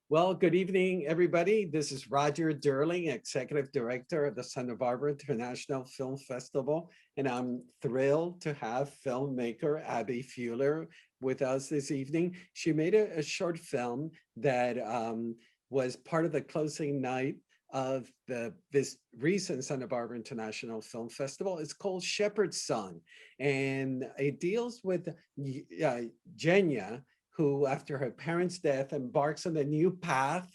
Well, good evening, everybody. This is Roger Durling, Executive Director of the Santa Barbara International Film Festival, and I'm thrilled to have filmmaker Abby Fuller with us this evening. She made a short film that was part of the closing night of this recent Santa Barbara International Film Festival. It's called Shepherd's Son, and it deals with Jenya, who, after her parents' death, embarks on a new path,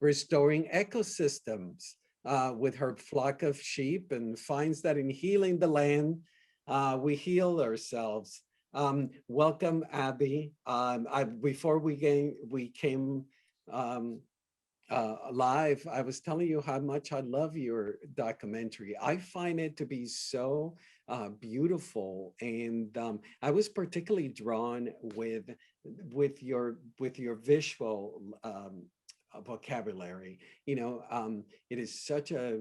restoring ecosystems with her flock of sheep, and finds that in healing the land, we heal ourselves. Welcome, Abby. Before we came live, I was telling you how much I love your documentary. I find it to be so beautiful, and I was particularly drawn with your visual vocabulary. It is such a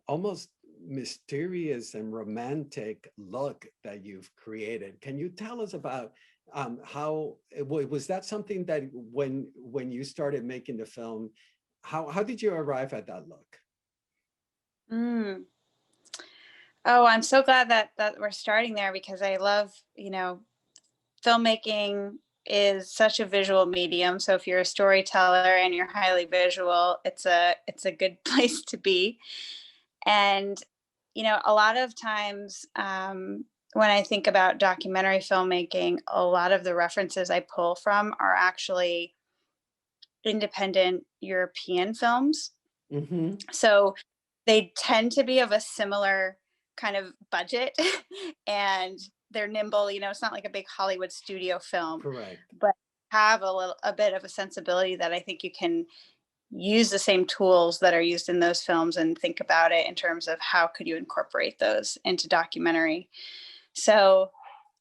almost mysterious and romantic look that you've created. Can you tell us about how was that something that when you started making the film, how did you arrive at that look? Mm. Oh, I'm so glad that we're starting there because I love, filmmaking is such a visual medium. So if you're a storyteller and you're highly visual, it's a good place to be. And a lot of times when I think about documentary filmmaking, a lot of the references I pull from are actually independent European films. Mm-hmm. So they tend to be of a similar kind of budget and they're nimble. It's not like a big Hollywood studio film, Correct. but have a bit of a sensibility that I think you can use the same tools that are used in those films and think about it in terms of how could you incorporate those into documentary. So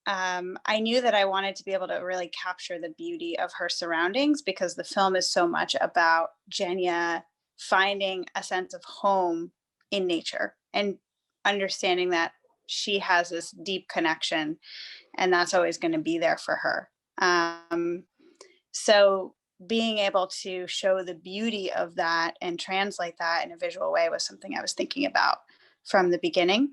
I knew that I wanted to be able to really capture the beauty of her surroundings because the film is so much about Jenya finding a sense of home in nature and understanding that she has this deep connection and that's always going to be there for her. So being able to show the beauty of that and translate that in a visual way was something I was thinking about from the beginning.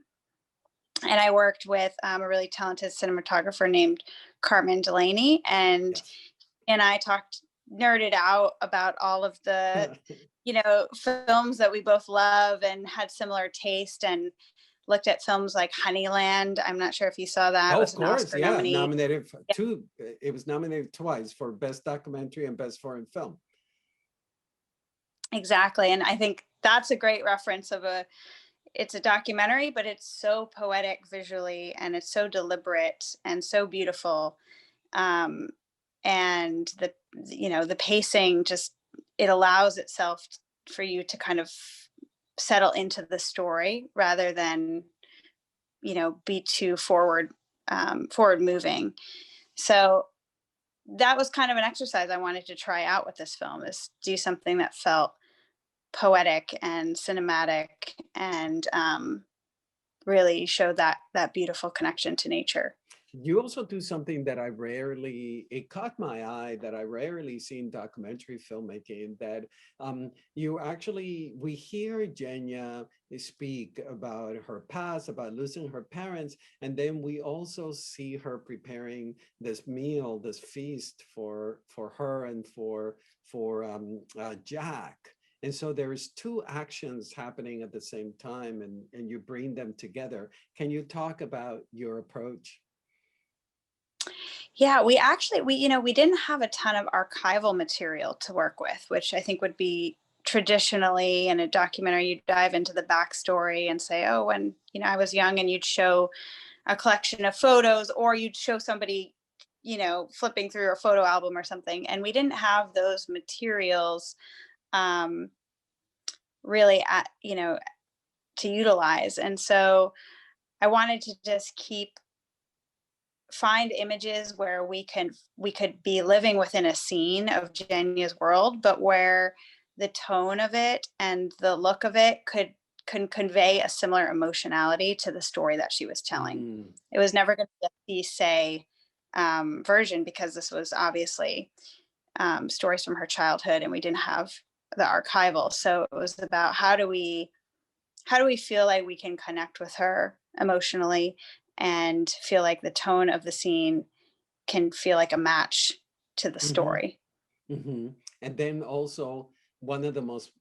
And I worked with a really talented cinematographer named Carmen Delaney, and Yes. I nerded out about all of the films that we both love and had similar taste, and looked at films like Honeyland. I'm not sure if you saw that. It Oh, was of an course, Oscar yeah. nominee. Nominated for two. It was nominated twice for Best Documentary and Best Foreign Film. Exactly, and I think that's a great reference of it's a documentary, but it's so poetic visually and it's so deliberate and so beautiful. Um, and the pacing just, it allows itself for you to kind of settle into the story rather than, be too forward moving. So that was kind of an exercise I wanted to try out with this film, is do something that felt poetic and cinematic and really showed that beautiful connection to nature. You also do something that it caught my eye, that I rarely see in documentary filmmaking, that we hear Jenya speak about her past, about losing her parents, and then we also see her preparing this meal, this feast for her and for Jack. And so there's two actions happening at the same time, and you bring them together. Can you talk about your approach? Yeah, we didn't have a ton of archival material to work with, which I think would be traditionally in a documentary. You dive into the backstory and say, oh, when I was young, and you'd show a collection of photos, or you'd show somebody flipping through a photo album or something. And we didn't have those materials really to utilize. And so I wanted to just find images where we could be living within a scene of Jenya's world, but where the tone of it and the look of it can convey a similar emotionality to the story that she was telling. Mm. It was never going to be a say version, because this was obviously stories from her childhood, and we didn't have the archival. So it was about how do we feel like we can connect with her emotionally and feel like the tone of the scene can feel like a match to the Hmm. story. Hmm. And then also one of the most,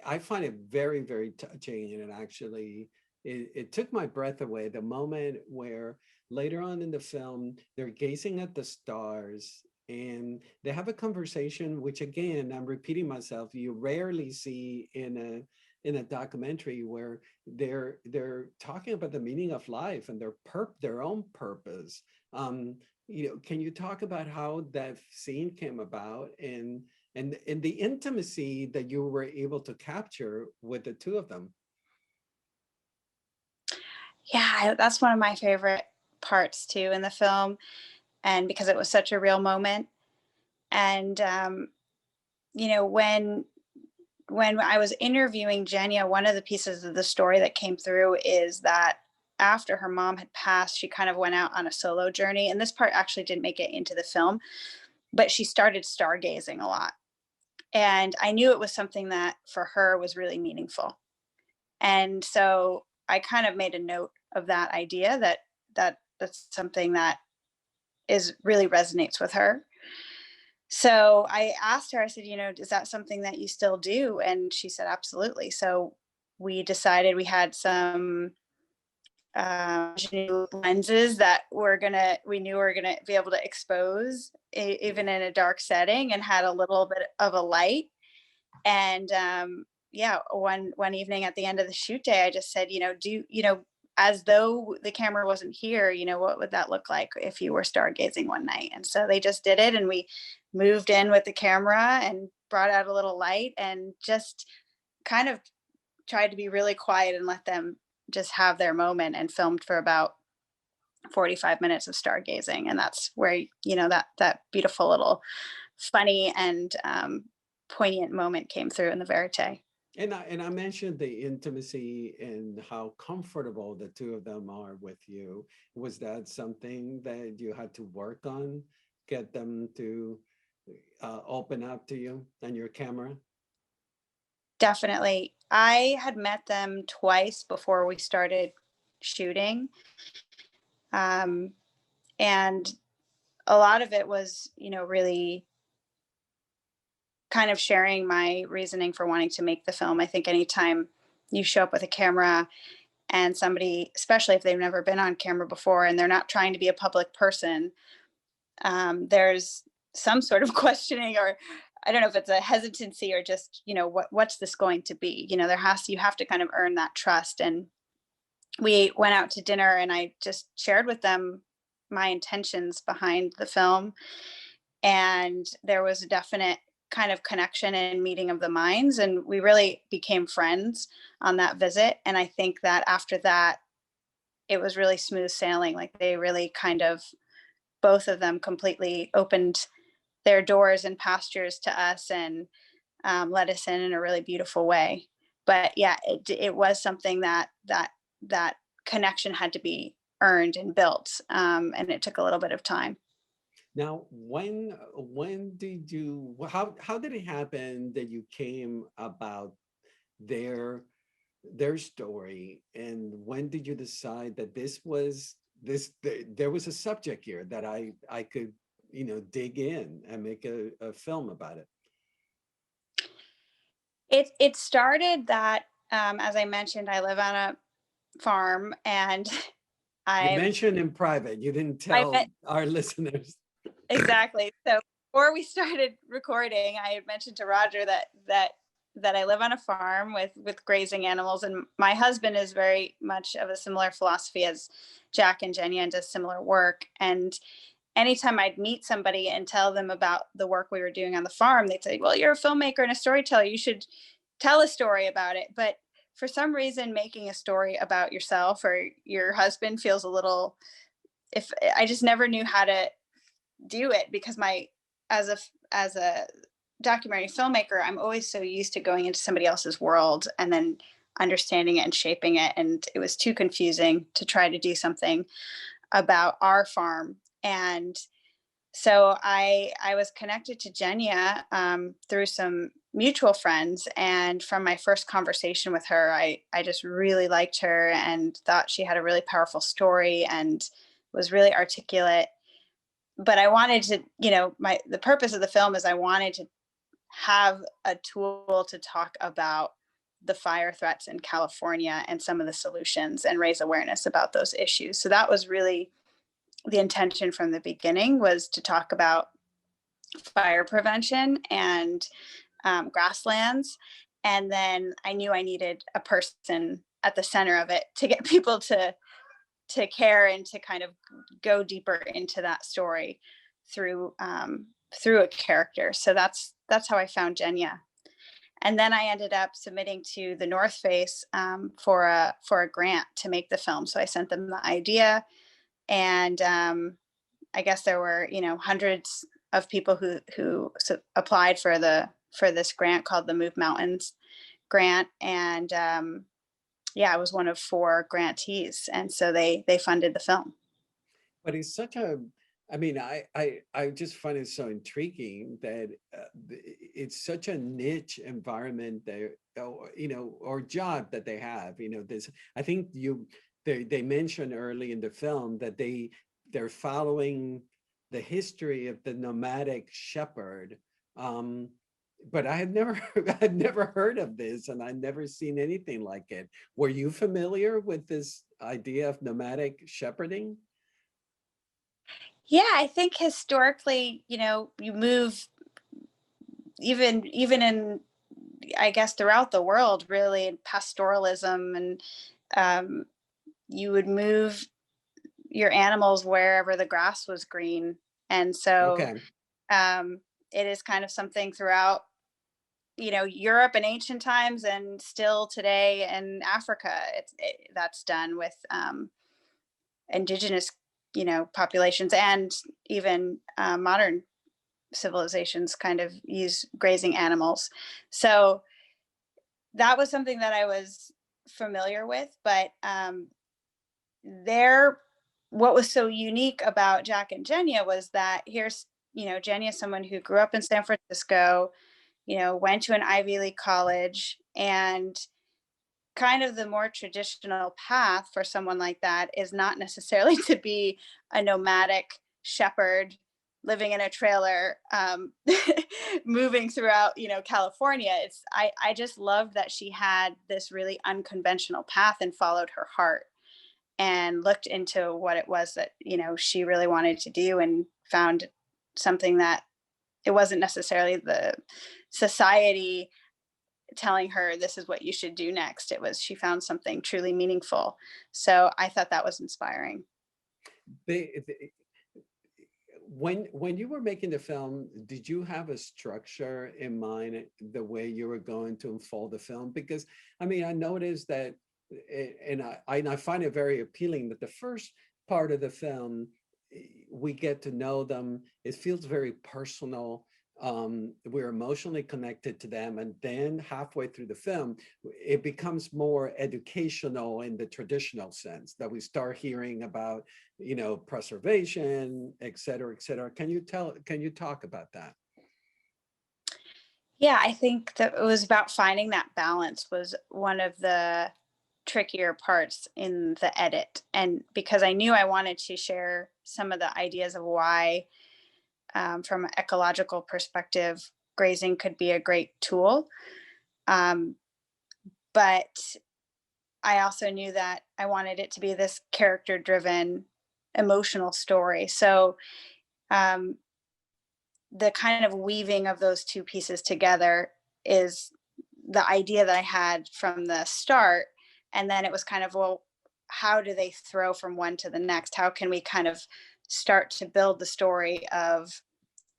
I find it very, very touching, and it actually, it took my breath away. The moment where later on in the film, they're gazing at the stars and they have a conversation, which again, I'm repeating myself, you rarely see in a documentary where they're talking about the meaning of life and their own purpose. Um, can you talk about how that scene came about and the intimacy that you were able to capture with the two of them? Yeah, that's one of my favorite parts too in the film, and because it was such a real moment. And you know, when I was interviewing Jenya, one of the pieces of the story that came through is that after her mom had passed, she kind of went out on a solo journey. And this part actually didn't make it into the film, but she started stargazing a lot. And I knew it was something that for her was really meaningful. And so I kind of made a note of that idea that's something that is really resonates with her. So I asked her, I said, is that something that you still do? And she said, absolutely. So we decided we had some new lenses that we knew we were gonna be able to expose even in a dark setting, and had a little bit of a light. And yeah, one evening at the end of the shoot day, I just said, as though the camera wasn't here, what would that look like if you were stargazing one night? And so they just did it, and we moved in with the camera and brought out a little light and just kind of tried to be really quiet and let them just have their moment, and filmed for about 45 minutes of stargazing. And that's where, that beautiful little funny and poignant moment came through in the verite. And I mentioned the intimacy and how comfortable the two of them are with you. Was that something that you had to work on, get them to open up to you and your camera? Definitely. I had met them twice before we started shooting. Um, and a lot of it was, really kind of sharing my reasoning for wanting to make the film. I think anytime you show up with a camera and somebody, especially if they've never been on camera before and they're not trying to be a public person, there's some sort of questioning, or I don't know if it's a hesitancy or just, what's this going to be? You have to kind of earn that trust. And we went out to dinner and I just shared with them my intentions behind the film. And there was a definite kind of connection and meeting of the minds. And we really became friends on that visit. And I think that after that, it was really smooth sailing. Like they really kind of, both of them completely opened their doors and pastures to us, and let us in a really beautiful way. But yeah, it was something that connection had to be earned and built, and it took a little bit of time. Now, when did you how did it happen that you came about their their story, and when did you decide that there was a subject here that I could dig in and make a film about it? It started that, as I mentioned, I live on a farm, and You I mentioned in private, you didn't I tell met our listeners. exactly. So before we started recording, I had mentioned to Roger that I live on a farm with grazing animals, and my husband is very much of a similar philosophy as Jack and Jenya, and does similar work. And anytime I'd meet somebody and tell them about the work we were doing on the farm, they'd say, "Well, you're a filmmaker and a storyteller. You should tell a story about it." But for some reason, making a story about yourself or your husband feels a little, if I just never knew how to do it, because as a documentary filmmaker, I'm always so used to going into somebody else's world and then understanding it and shaping it, and it was too confusing to try to do something about our farm. And So I was connected to Jenya through some mutual friends, and from my first conversation with her, I just really liked her and thought she had a really powerful story and was really articulate. But I wanted to, the purpose of the film is I wanted to have a tool to talk about the fire threats in California and some of the solutions and raise awareness about those issues. So that was really the intention from the beginning, was to talk about fire prevention and grasslands. And then I knew I needed a person at the center of it to get people to care and to kind of go deeper into that story through through a character. So that's how I found Jenya. And then I ended up submitting to the North Face for a grant to make the film. So I sent them the idea, and I guess there were hundreds of people who applied for this grant called the Move Mountains grant, and yeah, I was one of 4 grantees, and so they funded the film. But it's such a, I mean, I just find it so intriguing that it's such a niche environment that, or job that they have. This, I think they mentioned early in the film that they're following the history of the nomadic shepherd. But I had never, I'd never heard of this, and I'd never seen anything like it. Were you familiar with this idea of nomadic shepherding? Yeah, I think historically, you move even in, I guess, throughout the world, really, in pastoralism, and um, you would move your animals wherever the grass was green. And so Okay. um, it is kind of something throughout, Europe in ancient times and still today in Africa. That's done with indigenous, populations, and even modern civilizations kind of use grazing animals. So that was something that I was familiar with, but there what was so unique about Jack and Jenya was that here's, Jenya, someone who grew up in San Francisco, went to an Ivy League college, and kind of the more traditional path for someone like that is not necessarily to be a nomadic shepherd living in a trailer, moving throughout, California. I just loved that she had this really unconventional path and followed her heart and looked into what it was that, she really wanted to do, and found something that it wasn't necessarily the society telling her this is what you should do next. It was, she found something truly meaningful. So I thought that was inspiring. They, when you were making the film, did you have a structure in mind, the way you were going to unfold the film? Because I mean, I noticed that, and I find it very appealing that the first part of the film, we get to know them. It feels very personal. We're emotionally connected to them, and then halfway through the film, it becomes more educational in the traditional sense, that we start hearing about, preservation, et cetera, et cetera. Can you talk about that? Yeah, I think that it was about finding that balance was one of the trickier parts in the edit. And because I knew I wanted to share some of the ideas of why, from an ecological perspective, grazing could be a great tool. Um, but I also knew that I wanted it to be this character driven, emotional story. So um, the kind of weaving of those two pieces together is the idea that I had from the start. And then it was kind of, well, how do they throw from one to the next? How can we kind of start to build the story of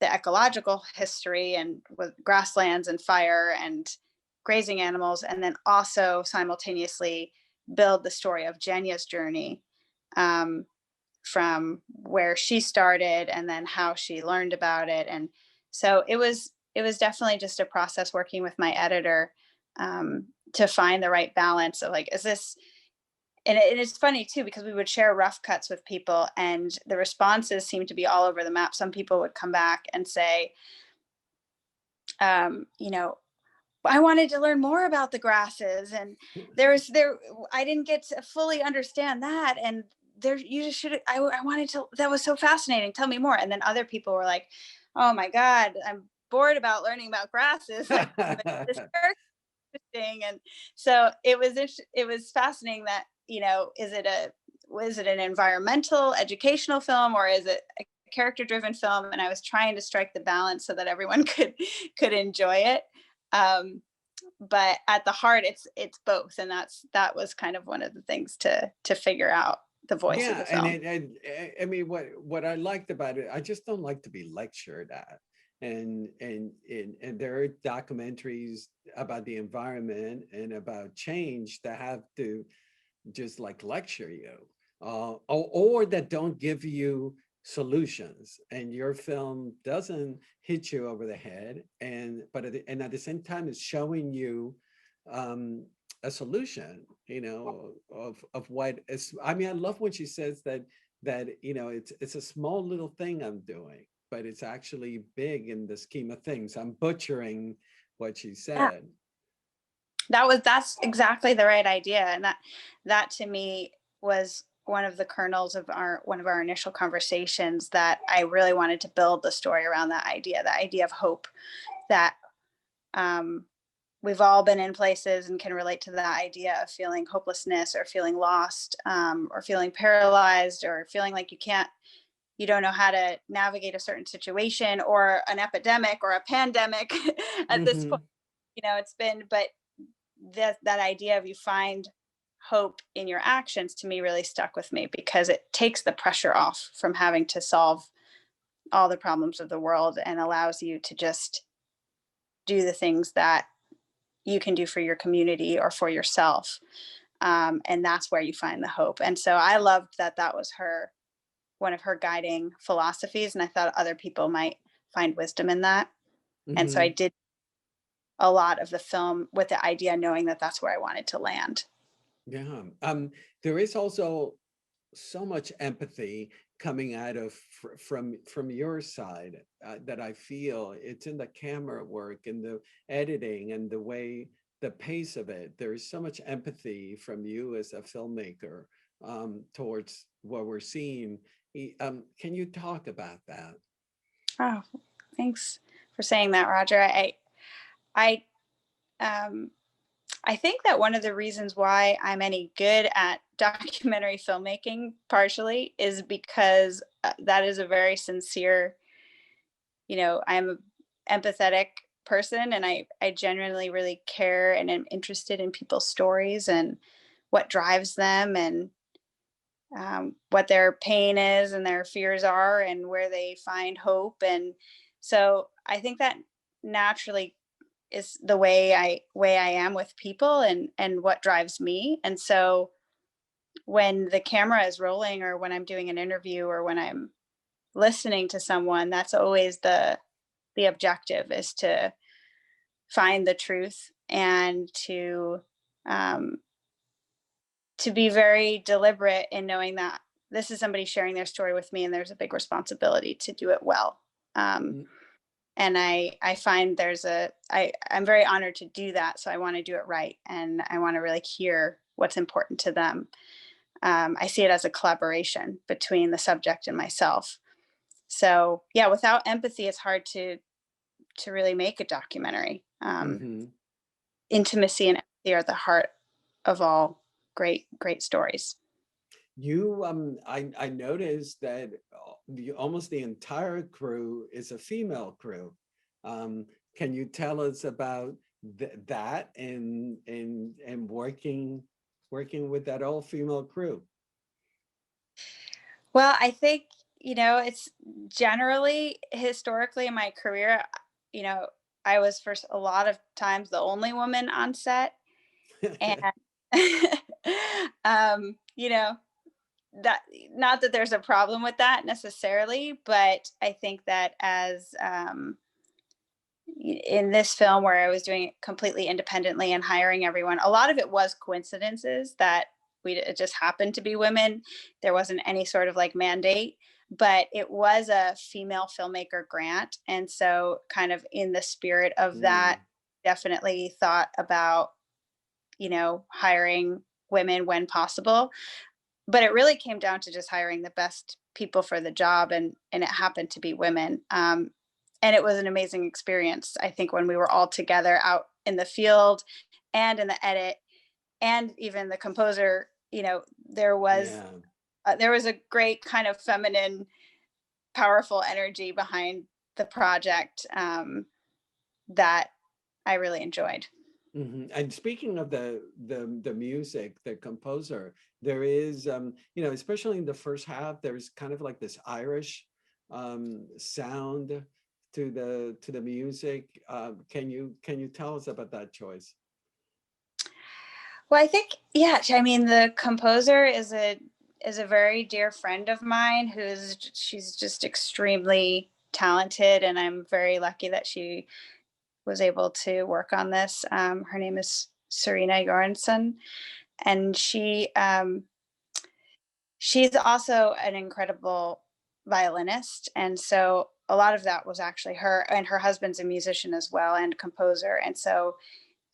the ecological history and with grasslands and fire and grazing animals, and then also simultaneously build the story of Jenya's journey, um, from where she started and then how she learned about it. And so it was definitely just a process working with my editor, to find the right balance of, like, and it's funny too, because we would share rough cuts with people and the responses seemed to be all over the map. Some people would come back and say, you know, I wanted to learn more about the grasses, and there I didn't get to fully understand that, and there you just should I wanted to, that was so fascinating, tell me more. And then other people were like, oh my god, I'm bored about learning about grasses. Like, but this interesting. And so it was fascinating that, you know, is it an environmental educational film, or is it a character driven film? And I was trying to strike the balance so that everyone could enjoy it. But at the heart, it's both, and that was kind of one of the things to figure out the voice of Yeah, the film. I mean, what I liked about it, I just don't like to be lectured at. And there are documentaries about the environment and about change that have to just like lecture you, or that don't give you solutions. And your film doesn't hit you over the head, and at the same time, it's showing you um, a solution, you know, of what is. I mean, I love when she says that you know it's a small little thing I'm doing, but it's actually big in the scheme of things. I'm butchering what she Yeah, said. that's exactly the right idea. And that to me was one of the kernels of our one of our initial conversations, that I really wanted to build the story around that idea, the idea of hope, that um, we've all been in places and can relate to that idea of feeling hopelessness, or feeling lost, or feeling paralyzed, or feeling like you don't know how to navigate a certain situation, or an epidemic or a pandemic at this point. Hmm. You know, it's been, but that idea of you find hope in your actions, to me really stuck with me, because it takes the pressure off from having to solve all the problems of the world, and allows you to just do the things that you can do for your community or for yourself. And that's where you find the hope. And so I loved that that was her, one of her guiding philosophies. And I thought other people might find wisdom in that. And so I Hmm. did a lot of the film with the idea, knowing that that's where I wanted to land. Yeah. There is also so much empathy coming out of from your side, that I feel it's in the camera work and the editing and the way, the pace of it. There is so much empathy from you as a filmmaker towards what we're seeing. Can you talk about that? Oh, thanks for saying that, Roger. I, um, I think that one of the reasons why I'm any good at documentary filmmaking, partially, is because that is a very sincere, you know, I'm an empathetic person, and I genuinely really care and am interested in people's stories and what drives them, and what their pain is and their fears are, and where they find hope. And so I think that naturally is the way I am with people, and what drives me. And so when the camera is rolling, or when I'm doing an interview, or when I'm listening to someone, that's always the objective, is to find the truth, and um, to be very deliberate in knowing that this is somebody sharing their story with me, and there's a big responsibility to do it well. Um, Mm. and I find I'm very honored to do that. So I want to do it right, and I want to really hear what's important to them. I see it as a collaboration between the subject and myself. So yeah, without empathy, it's hard to really make a documentary. Hmm. Intimacy and empathy are at the heart of all great stories. You, I noticed that almost the entire crew is a female crew. Um, can you tell us about that and working with that all female crew? Well, I think, you know, it's generally historically in my career, you know, I was for a lot of times the only woman on set. And you know, that, not that there's a problem with that necessarily, but I think that as in this film, where I was doing it completely independently and hiring everyone, a lot of it was coincidences that it just happened to be women. There wasn't any sort of like mandate, but it was a female filmmaker grant. And so kind of in the spirit of that, Mm, definitely thought about, hiring women when possible. But it really came down to just hiring the best people for the job, and it happened to be women. And it was an amazing experience. I think when we were all together out in the field and in the edit and even the composer, there was yeah. there was a great kind of feminine, powerful energy behind the project, that I really enjoyed. And speaking of the music, the composer, there is especially in the first half, there's kind of like this Irish sound to the music. Can you tell us about that choice? Well, I think, yeah, I mean, the composer is a very dear friend of mine she's just extremely talented, and I'm very lucky that she was able to work on this. Her name is Serena Joransson, and she's also an incredible violinist. And so a lot of that was actually her, and her husband's a musician as well and composer. And so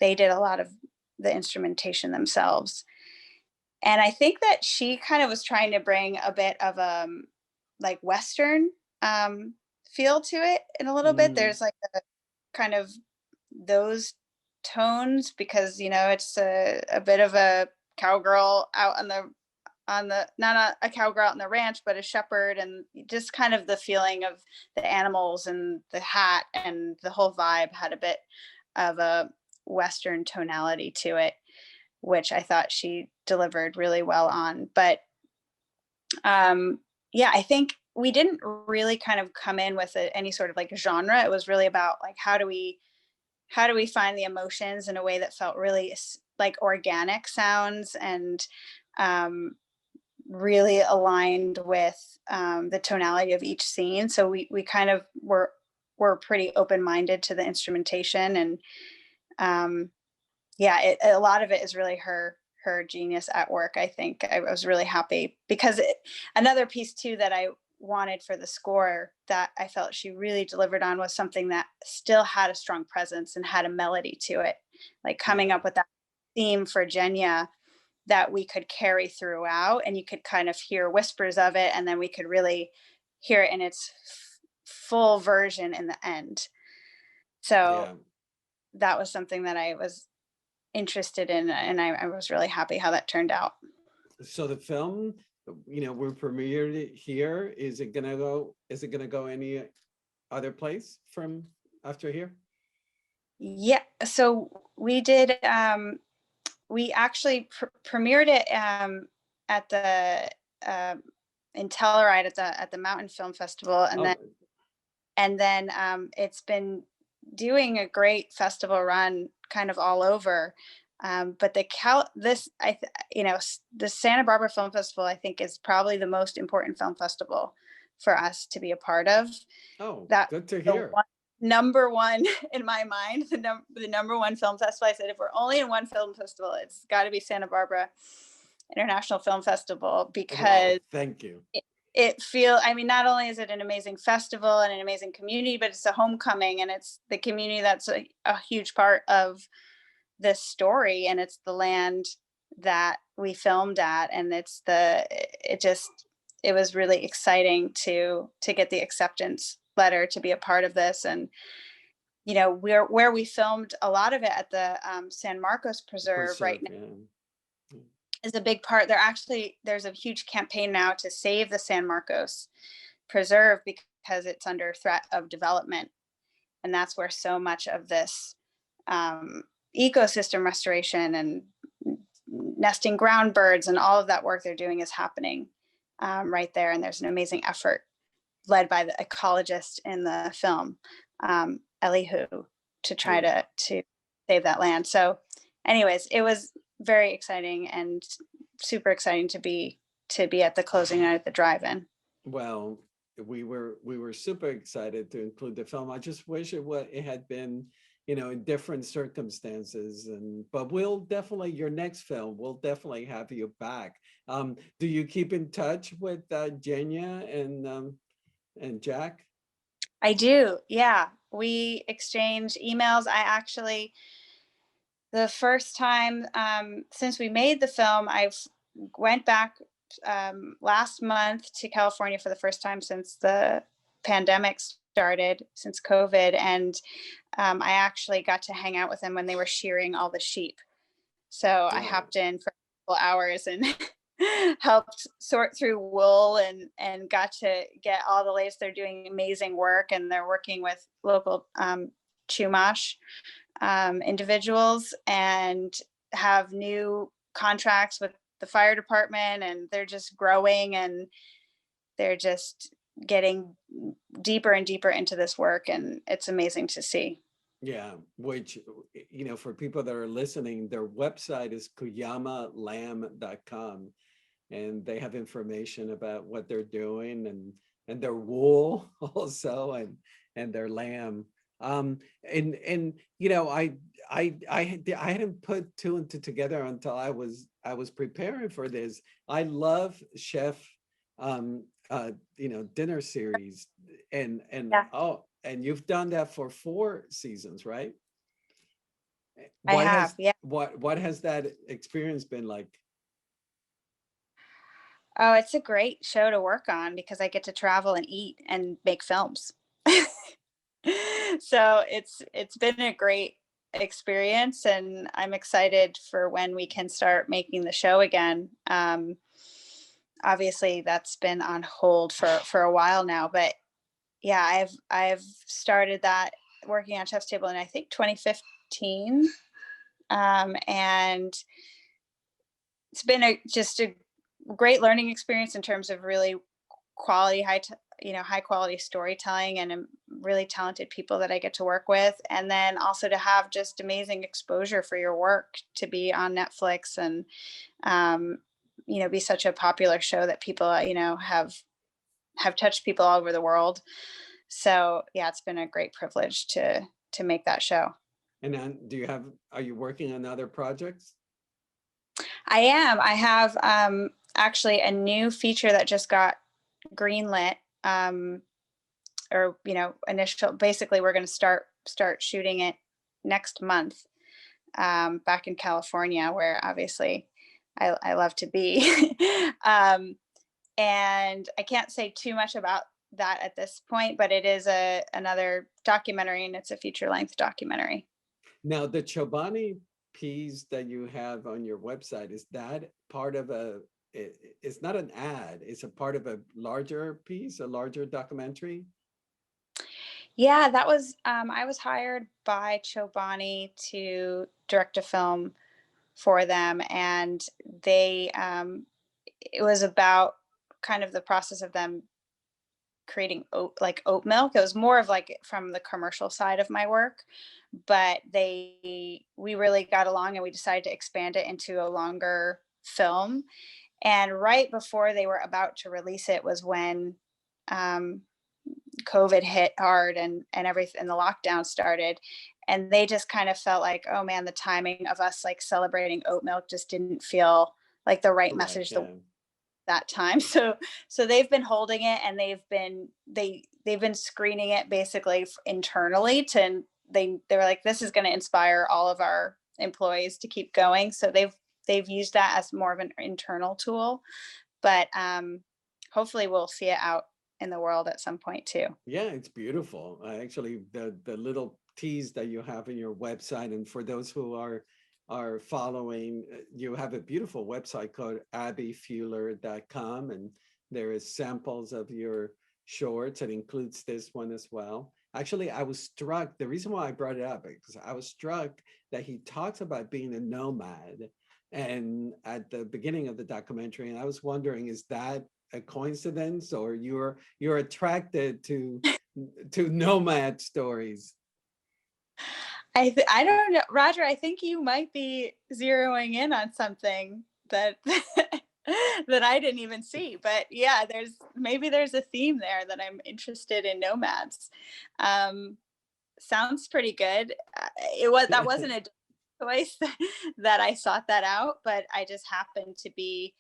they did a lot of the instrumentation themselves. And I think that she kind of was trying to bring a bit of like Western um feel to it in a little bit. Mm, There's like a kind of those tones, because it's a bit of a cowgirl out on the not a cowgirl out on the ranch, but a shepherd, and just kind of the feeling of the animals and the hat, and the whole vibe had a bit of a Western tonality to it, which I thought she delivered really well on. But yeah, I think we didn't really kind of come in with any sort of like genre. It was really about like how do we find the emotions in a way that felt really like organic sounds, and um, really aligned with the tonality of each scene. So we kind of were pretty open minded to the instrumentation, and um, yeah, a lot of it is really her genius at work. I think I was really happy because another piece too that I wanted for the score that I felt she really delivered on was something that still had a strong presence and had a melody to it, like coming yeah. up with that theme for Jenya that we could carry throughout, and you could kind of hear whispers of it, and then we could really hear it in its full version in the end. So Yeah. that was something that I was interested in, and I was really happy how that turned out. So the film, we premiered it here. Is it gonna go any other place from after here? Yeah, so we actually premiered it at the uh, in Telluride at the Mountain Film Festival, and then Oh, it's been doing a great festival run kind of all over. But the Santa Barbara Film Festival, I think, is probably the most important film festival for us to be a part of. oh, That good to the hear. one, number one in my mind, the number one film festival. I said, if we're only in one film festival, it's got to be Santa Barbara International Film Festival, Well, because thank you. I mean, not only is it an amazing festival and an amazing community, but it's a homecoming, and it's the community that's a huge part of this story, and it's the land that we filmed at, and it was really exciting to get the acceptance letter to be a part of this. And where we filmed a lot of it at the San Marcos Preserve right Preserve, now yeah. is a big part. There's a huge campaign now to save the San Marcos Preserve because it's under threat of development, and that's where so much of this um, ecosystem restoration and nesting ground birds and all of that work they're doing is happening right there. And there's an amazing effort led by the ecologist in the film, Elihu, to try Yeah. to save that land. So, anyways, it was very exciting and super exciting to be at the closing night at the drive-in. Well, we were super excited to include the film. I just wish it had been you know, in different circumstances. And but we'll definitely, your next film, we'll definitely have you back. Do you keep in touch with Jenya and Jack? I do. Yeah. We exchange emails. I actually, the first time since we made the film, I've went back last month to California for the first time since the pandemic started, since COVID, and I actually got to hang out with them when they were shearing all the sheep. So I Oh, hopped in for a couple hours and helped sort through wool and got to get all the latest. They're doing amazing work, and they're working with local Chumash individuals and have new contracts with the fire department, and they're just growing, and they're just getting deeper and deeper into this work, and it's amazing to see. yeah, which, you know, for people that are listening, their website is kuyamalamb.com, and they have information about what they're doing, and their wool also, and their lamb. And you know, I hadn't put two and two together until I was preparing for this. I love chef you know, dinner series, and Yeah, oh, and you've done that for 4 seasons, right? I What have. has Yeah. what has that experience been like? Oh, it's a great show to work on because I get to travel and eat and make films. So it's been a great experience, and I'm excited for when we can start making the show again. Obviously that's been on hold for a while now, but yeah, I've started that working on Chef's Table in I think 2015. And it's been just a great learning experience in terms of really quality high quality storytelling, and really talented people that I get to work with, and then also to have just amazing exposure for your work, to be on Netflix, and um, be such a popular show that people have touched people all over the world. So yeah, it's been a great privilege to make that show. And then are you working on other projects? I have actually a new feature that just got greenlit, um, or initial. Basically, we're going to start shooting it next month, back in California, where obviously I love to be. And I can't say too much about that at this point, but it is another documentary, and it's a feature length documentary. Now, the Chobani piece that you have on your website, is that part of it's not an ad, it's a part of a larger piece, a larger documentary? Yeah, that was I was hired by Chobani to direct a film for them, and they it was about kind of the process of them creating oat milk. It was more of like from the commercial side of my work, but we really got along, and we decided to expand it into a longer film. And right before they were about to release it was when um, COVID hit hard, and everything, and the lockdown started, and they just kind of felt like, oh man, the timing of us like celebrating oat milk just didn't feel like the right Correct, message yeah. that time. So they've been holding it, and they've been screening it basically internally. They were like, this is going to inspire all of our employees to keep going. So they've used that as more of an internal tool, but hopefully we'll see it out in the world at some point too. Yeah, it's beautiful. Actually, the little tease that you have in your website, and for those who are following, you have a beautiful website called abbyfuller.com, and there is samples of your shorts. It includes this one as well. Actually, I was struck. The reason why I brought it up is because I was struck that he talks about being a nomad, and at the beginning of the documentary, and I was wondering, is that a coincidence, or you're attracted to nomad stories? I don't know, Roger. I think you might be zeroing in on something that that I didn't even see. But yeah, there's a theme there that I'm interested in nomads. Um, sounds pretty good. That wasn't a choice that I sought that out, but I just happened to be,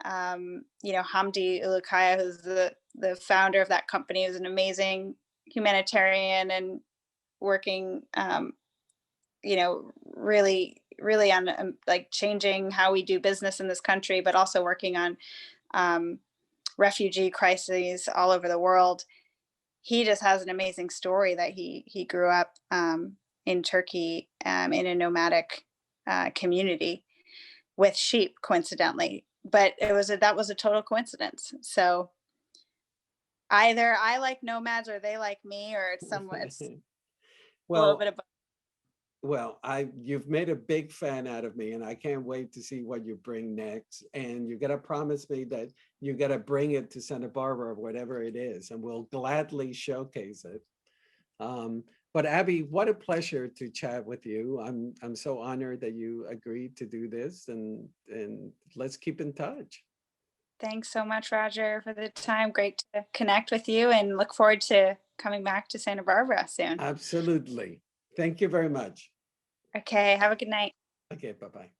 Hamdi Ulukaya, who's the founder of that company, is an amazing humanitarian and working, really on like changing how we do business in this country, but also working on um, refugee crises all over the world. He just has an amazing story that he grew up in Turkey, in a nomadic community with sheep, coincidentally. But that was a total coincidence. So either I like nomads or they like me, or it's a little bit Well, of both. you've made a big fan out of me, and I can't wait to see what you bring next. And you gotta promise me that you gotta bring it to Santa Barbara, whatever it is, and we'll gladly showcase it. Um, but Abby, what a pleasure to chat with you. I'm so honored that you agreed to do this, and let's keep in touch. Thanks so much, Roger, for the time. Great to connect with you and look forward to coming back to Santa Barbara soon. Absolutely. Thank you very much. Okay, have a good night. Okay, bye-bye.